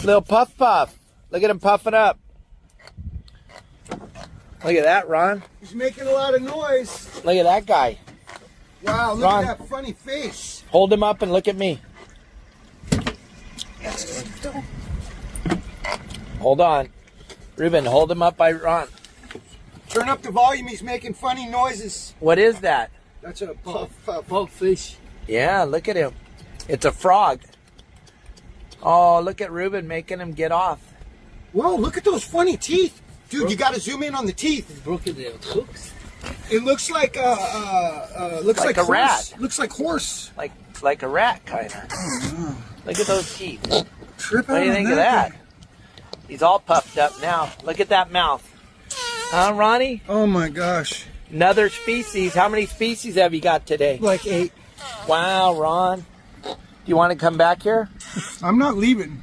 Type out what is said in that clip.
Little puff puff. Look at him puffing up. Look at that, Ron. He's making a lot of noise. Look at that guy. Wow, look Ron. at that funny face. Hold him up and look at me. Hold on. Ruben, hold him up by Ron. Turn up the volume. He's making funny noises. What is that? That's a puff. Pupfish. Yeah, look at him. It's a frog. Oh, look at Ruben making him get off. Whoa, look at those funny teeth. Dude, you got to zoom in on the teeth. Broken the hooks. It looks like Like a horse. rat. Looks like horse. Like a rat, kind of. Look at those teeth. Trip What do you out think on of that? He's all puffed up now. Look at that mouth. Huh, Ronnie? Oh my gosh. Another species. How many species have you got today? Like 8. Wow, Ron. Do you want to come back here? I'm not leaving.